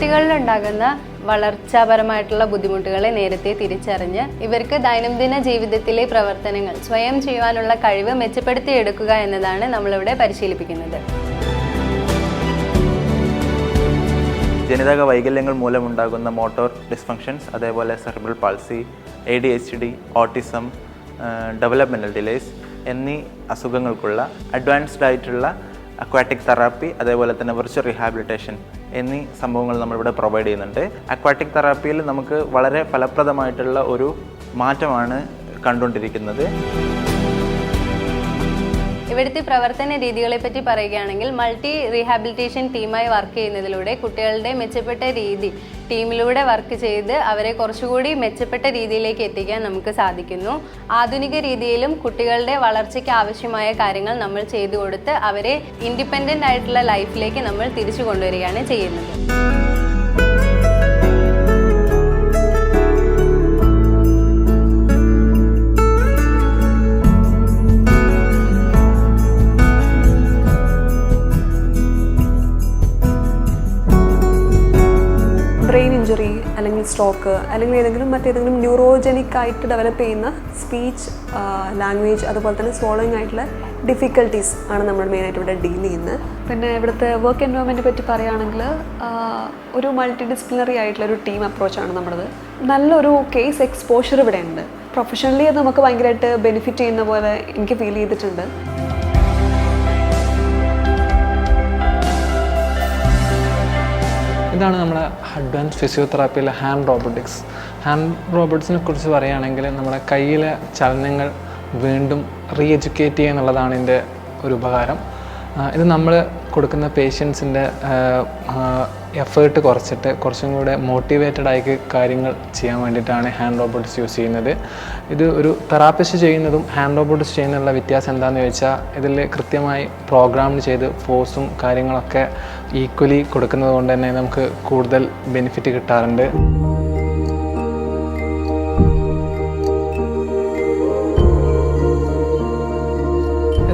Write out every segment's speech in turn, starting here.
കുട്ടികളിലുണ്ടാകുന്ന വളർച്ചാപരമായിട്ടുള്ള ബുദ്ധിമുട്ടുകളെ നേരത്തെ തിരിച്ചറിഞ്ഞ് ഇവർക്ക് ദൈനംദിന ജീവിതത്തിലെ പ്രവർത്തനങ്ങൾ സ്വയം ചെയ്യുവാനുള്ള കഴിവ് മെച്ചപ്പെടുത്തിയെടുക്കുക എന്നതാണ് നമ്മളിവിടെ പരിശീലിപ്പിക്കുന്നത്. ജനിതക വൈകല്യങ്ങൾ മൂലമുണ്ടാകുന്ന മോട്ടോർ ഡിസ്ഫങ്ഷൻസ്, അതേപോലെ cerebral palsy, ADHD, autism, developmental delays എന്നീ അസുഖങ്ങൾക്കുള്ള അഡ്വാൻസ്ഡ് ആയിട്ടുള്ള അക്വാറ്റിക് തെറാപ്പി, അതേപോലെ തന്നെ വിർച്വൽ റീഹാബിലിറ്റേഷൻ എന്നീ സംഭവങ്ങൾ നമ്മളിവിടെ പ്രൊവൈഡ് ചെയ്യുന്നുണ്ട്. അക്വാറ്റിക് തെറാപ്പിയിൽ നമുക്ക് വളരെ ഫലപ്രദമായിട്ടുള്ള ഒരു മാറ്റമാണ് കണ്ടുകൊണ്ടിരിക്കുന്നത്. ഇവിടുത്തെ പ്രവർത്തന രീതികളെ പറ്റി പറയുകയാണെങ്കിൽ മൾട്ടി റീഹാബിലിറ്റേഷൻ ടീമായി വർക്ക് ചെയ്യുന്നതിലൂടെ കുട്ടികളുടെ മെച്ചപ്പെട്ട രീതി ടീമിലൂടെ വർക്ക് ചെയ്ത് അവരെ കുറച്ചുകൂടി മെച്ചപ്പെട്ട രീതിയിലേക്ക് എത്തിക്കാൻ നമുക്ക് സാധിക്കുന്നു. ആധുനിക രീതിയിലും കുട്ടികളുടെ വളർച്ചയ്ക്ക് ആവശ്യമായ കാര്യങ്ങൾ നമ്മൾ ചെയ്തു കൊടുത്ത് അവരെ ഇൻഡിപെൻഡൻ്റ് ആയിട്ടുള്ള ലൈഫിലേക്ക് നമ്മൾ തിരിച്ചു കൊണ്ടുവരികയാണ് ചെയ്യുന്നത്. ബ്രെയിൻ ഇഞ്ചുറി അല്ലെങ്കിൽ സ്ട്രോക്ക് അല്ലെങ്കിൽ മറ്റേതെങ്കിലും ന്യൂറോജനിക് ആയിട്ട് ഡെവലപ്പ് ചെയ്യുന്ന സ്പീച്ച്, ലാംഗ്വേജ്, അതുപോലെ തന്നെ സ്വോളോയിങ് ആയിട്ടുള്ള ഡിഫിക്കൽട്ടീസ് ആണ് നമ്മൾ മെയിനായിട്ട് ഇവിടെ ഡീൽ ചെയ്യുന്നത്. പിന്നെ ഇവിടുത്തെ വർക്ക് എൻവയോൺമെൻറ്റിനെ പറ്റി പറയുകയാണെങ്കിൽ ഒരു മൾട്ടി ഡിസിപ്ലിനറി ആയിട്ടുള്ളൊരു ടീം അപ്രോച്ചാണ് നമ്മുടേത്. നല്ലൊരു കേസ് എക്സ്പോഷർ ഇവിടെ ഉണ്ട്. പ്രൊഫഷണലി അത് നമുക്ക് ഭയങ്കരമായിട്ട് ബെനിഫിറ്റ് ചെയ്യുന്ന പോലെ എനിക്ക് ഫീൽ ചെയ്തിട്ടുണ്ട്. ഇതാണ് നമ്മുടെ അഡ്വാൻസ് ഫിസിയോതെറാപ്പിയിലെ ഹാൻഡ് റോബോട്ടിക്സ്. ഹാൻഡ് റോബോട്ടിക്സിനെ കുറിച്ച് പറയുകയാണെങ്കിൽ നമ്മുടെ കയ്യിലെ ചലനങ്ങൾ വീണ്ടും റീ എഡ്യൂക്കേറ്റ് ചെയ്യുക എന്നുള്ളതാണ് ഇതിൻ്റെ ഒരു ഉപകാരം. ഇത് നമ്മൾ കൊടുക്കുന്ന പേഷ്യൻസിൻ്റെ എഫേർട്ട് കുറച്ചിട്ട് കുറച്ചും കൂടെ മോട്ടിവേറ്റഡ് ആയി കാര്യങ്ങൾ ചെയ്യാൻ വേണ്ടിയിട്ടാണ് ഹാൻഡ് റോബോട്ടിക്സ് യൂസ് ചെയ്യുന്നത്. ഇത് ഒരു തെറാപ്പിസ്റ്റ് ചെയ്യുന്നതും ഹാൻഡ് റോബോട്ടിക്സ് ചെയ്യുന്നതിനുള്ള വ്യത്യാസം എന്താണെന്ന് ചോദിച്ചാൽ ഇതിൽ കൃത്യമായി പ്രോഗ്രാം ചെയ്ത് ഫോഴ്സും കാര്യങ്ങളൊക്കെ ഈക്വലി കൊടുക്കുന്നത് കൊണ്ട് തന്നെ നമുക്ക് കൂടുതൽ ബെനിഫിറ്റ് കിട്ടാറുണ്ട്.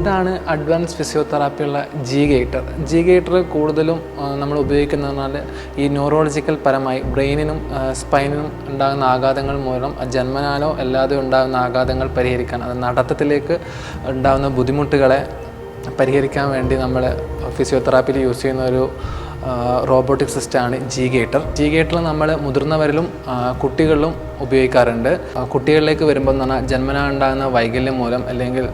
ഇതാണ് അഡ്വാൻസ് ഫിസിയോതെറാപ്പിയുള്ള ജി ഗേറ്റർ കൂടുതലും നമ്മൾ ഉപയോഗിക്കുന്നതെന്ന് പറഞ്ഞാൽ ഈ ന്യൂറോളജിക്കൽ പരമായി ബ്രെയിനിനും സ്പൈനിനും ഉണ്ടാകുന്ന ആഘാതങ്ങൾ മൂലം ജന്മനാലോ അല്ലാതെ ഉണ്ടാകുന്ന ആഘാതങ്ങൾ പരിഹരിക്കാൻ, അത് നടത്തത്തിലേക്ക് ഉണ്ടാകുന്ന ബുദ്ധിമുട്ടുകളെ പരിഹരിക്കാൻ വേണ്ടി നമ്മൾ ഫിസിയോതെറാപ്പിയിൽ യൂസ് ചെയ്യുന്ന ഒരു റോബോട്ടിക് സിസ്റ്റമാണ് ജി ഗേറ്റർ നമ്മൾ മുതിർന്നവരിലും കുട്ടികളിലും ഉപയോഗിക്കാറുണ്ട്. കുട്ടികളിലേക്ക് വരുമ്പോൾ എന്ന് പറഞ്ഞാൽ ജന്മനാ ഉണ്ടാകുന്ന വൈകല്യം മൂലം അല്ലെങ്കിൽ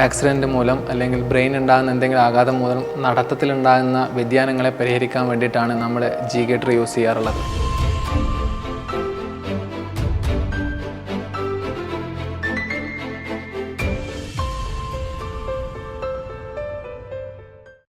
ആക്സിഡൻറ്റ് മൂലം അല്ലെങ്കിൽ ബ്രെയിൻ ഉണ്ടാകുന്ന എന്തെങ്കിലും ആഘാതം മൂലം നടത്തത്തിലുണ്ടാകുന്ന വ്യതിയാനങ്ങളെ പരിഹരിക്കാൻ വേണ്ടിയിട്ടാണ് നമ്മൾ ജി ഗേറ്റർ യൂസ് ചെയ്യാറുള്ളത്.